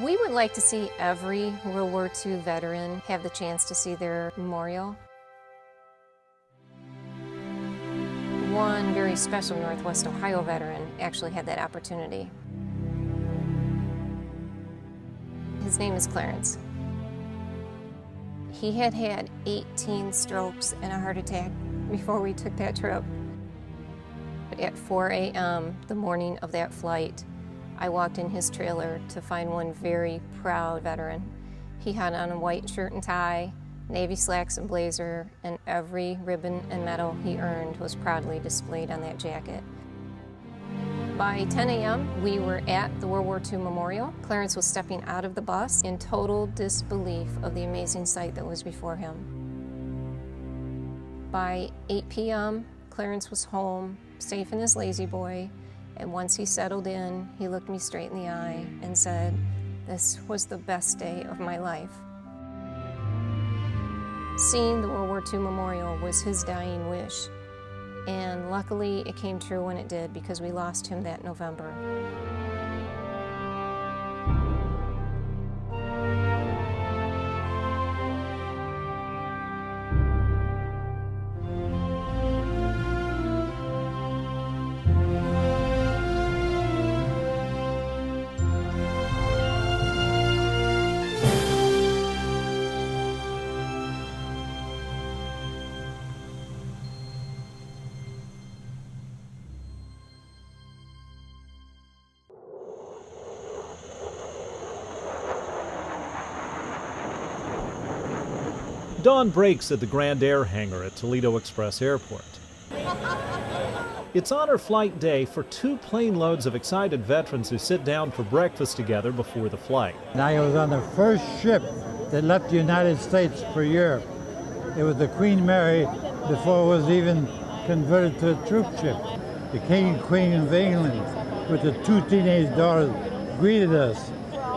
We would like to see every World War II veteran have the chance to see their memorial. One very special Northwest Ohio veteran actually had that opportunity. His name is Clarence. He had had 18 strokes and a heart attack before we took that trip. But at 4 a.m. the morning of that flight, I walked in his trailer to find one very proud veteran. He had on a white shirt and tie, navy slacks and blazer, and every ribbon and medal he earned was proudly displayed on that jacket. By 10 a.m., we were at the World War II Memorial. Clarence was stepping out of the bus in total disbelief of the amazing sight that was before him. By 8 p.m., Clarence was home, safe in his lazy boy, and once he settled in, he looked me straight in the eye and said, "This was the best day of my life." Seeing the World War II Memorial was his dying wish, and luckily it came true when it did because we lost him that November. Dawn breaks at the Grand Air Hangar at Toledo Express Airport. It's honor flight day for 2 plane loads of excited veterans who sit down for breakfast together before the flight. And I was on the first ship that left the United States for Europe. It was the Queen Mary before it was even converted to a troop ship. The King and Queen of England with the 2 teenage daughters greeted us.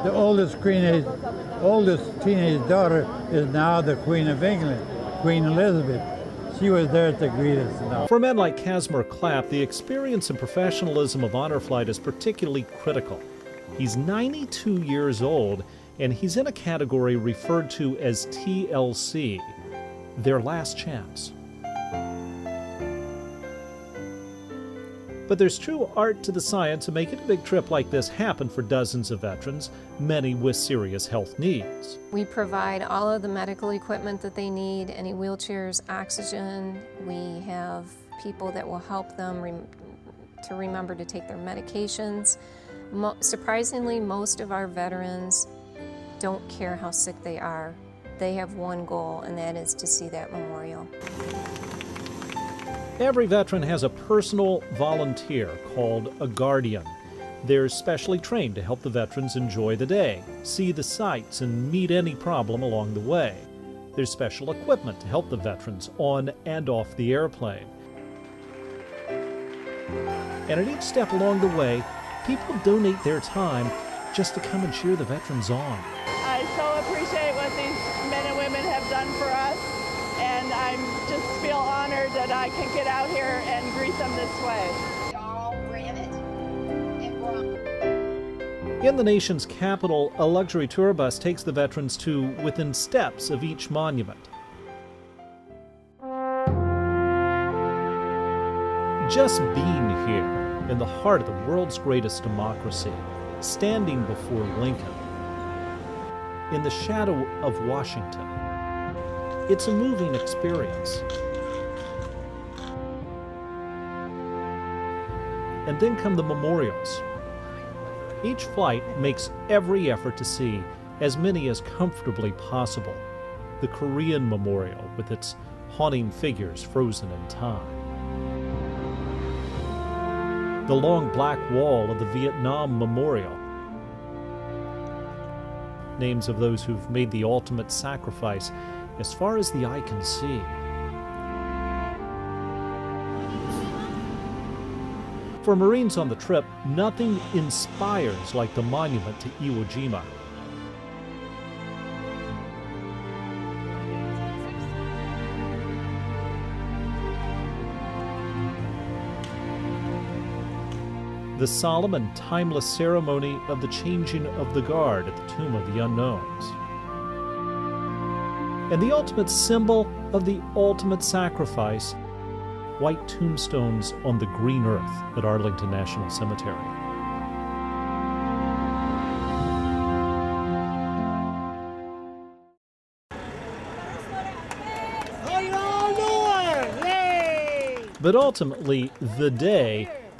The oldest teenage daughter is now the Queen of England, Queen Elizabeth. She was there to greet us now. For men like Casimir Clapp, the experience and professionalism of honor flight is particularly critical. He's 92 years old, and he's in a category referred to as TLC, their last chance. But there's true art to the science of making a big trip like this happen for dozens of veterans, many with serious health needs. We provide all of the medical equipment that they need, any wheelchairs, oxygen. We have people that will help them to remember to take their medications. Surprisingly, most of our veterans don't care how sick they are. They have one goal, and that is to see that memorial. Every veteran has a personal volunteer called a guardian. They're specially trained to help the veterans enjoy the day, see the sights, and meet any problem along the way. There's special equipment to help the veterans on and off the airplane. And at each step along the way, people donate their time just to come and cheer the veterans on. I so appreciate what these men and women have done for us, and I just feel honored that I can get out here and greet them this way. In the nation's capital, a luxury tour bus takes the veterans to within steps of each monument. Just being here, in the heart of the world's greatest democracy, standing before Lincoln, in the shadow of Washington, it's a moving experience. And then come the memorials. Each flight makes every effort to see as many as comfortably possible. The Korean Memorial with its haunting figures frozen in time. The long black wall of the Vietnam Memorial. Names of those who've made the ultimate sacrifice as far as the eye can see. For Marines on the trip, nothing inspires like the monument to Iwo Jima. the solemn and timeless ceremony of the changing of the guard at the Tomb of the Unknowns, and the ultimate symbol of the ultimate sacrifice, white tombstones on the green earth at Arlington National Cemetery. But ultimately,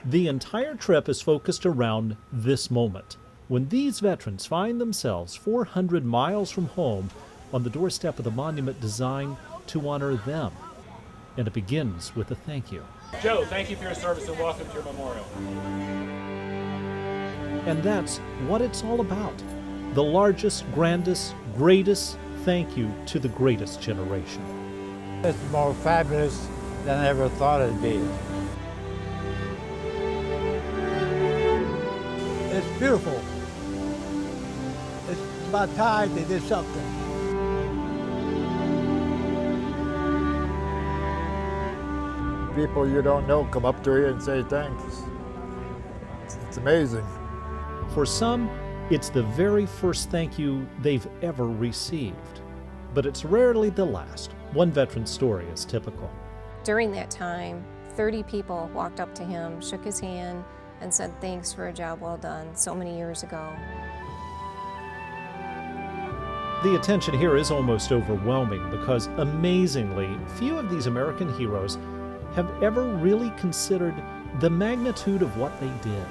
the entire trip is focused around this moment, when these veterans find themselves 400 miles from home on the doorstep of the monument designed to honor them. And it begins with a thank you. Joe, thank you for your service and welcome to your memorial. And that's what it's all about. The largest, grandest, greatest thank you to the greatest generation. It's more fabulous than I ever thought it'd be. It's beautiful. It's about time they did something. People you don't know come up to you and say thanks. It's amazing. For some, it's the very first thank you they've ever received. But it's rarely the last. One veteran's story is typical. During that time, 30 people walked up to him, shook his hand, and said thanks for a job well done so many years ago. The attention here is almost overwhelming because, amazingly, few of these American heroes have ever really considered the magnitude of what they did.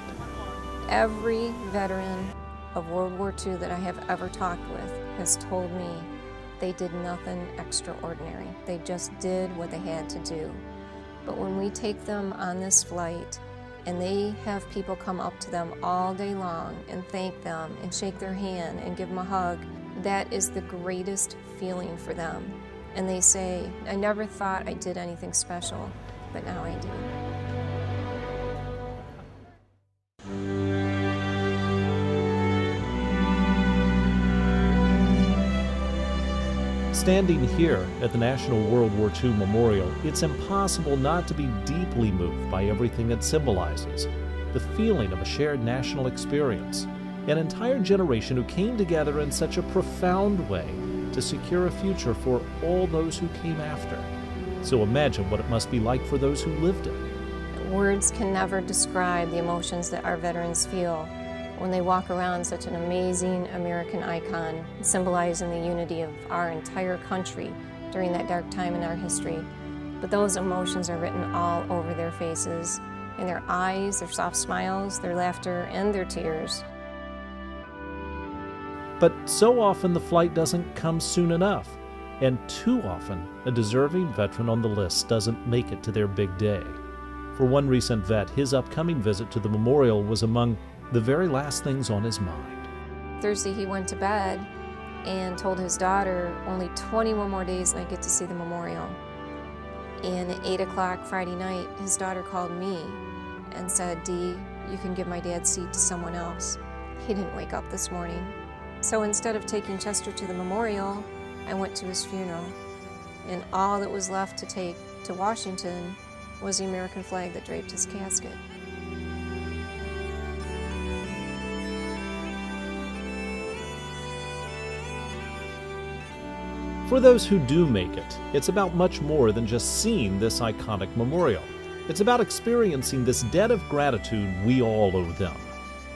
Every veteran of World War II that I have ever talked with has told me they did nothing extraordinary. They just did what they had to do. But when we take them on this flight and they have people come up to them all day long and thank them and shake their hand and give them a hug, that is the greatest feeling for them. And they say, I never thought I did anything special, but now I do. Standing here at the National World War II Memorial, it's impossible not to be deeply moved by everything it symbolizes. The feeling of a shared national experience, an entire generation who came together in such a profound way to secure a future for all those who came after. So imagine what it must be like for those who lived it. Words can never describe the emotions that our veterans feel when they walk around such an amazing American icon, symbolizing the unity of our entire country during that dark time in our history. But those emotions are written all over their faces, in their eyes, their soft smiles, their laughter, and their tears. But so often the flight doesn't come soon enough, and too often a deserving veteran on the list doesn't make it to their big day. For one recent vet, his upcoming visit to the memorial was among the very last things on his mind. Thursday he went to bed and told his daughter, only 21 more days and I get to see the memorial. And at 8 o'clock Friday night, his daughter called me and said, Dee, you can give my dad's seat to someone else. He didn't wake up this morning. So instead of taking Chester to the memorial, I went to his funeral. And all that was left to take to Washington was the American flag that draped his casket. For those who do make it, it's about much more than just seeing this iconic memorial. It's about experiencing this debt of gratitude we all owe them.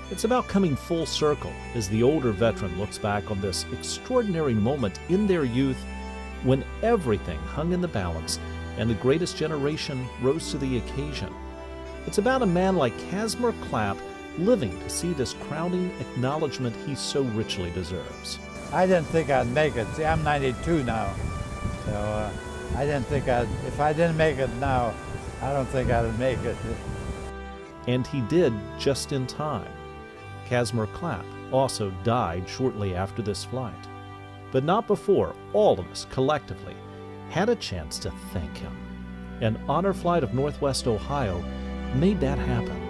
It's about coming full circle as the older veteran looks back on this extraordinary moment in their youth when everything hung in the balance and the greatest generation rose to the occasion. It's about a man like Casimir Clapp living to see this crowning acknowledgement he so richly deserves. I didn't think I'd make it. See, I'm 92 now, so I didn't think if I didn't make it now, I don't think I'd make it. And he did just in time. Casimir Clapp also died shortly after this flight, but not before all of us collectively had a chance to thank him. An honor flight of Northwest Ohio made that happen.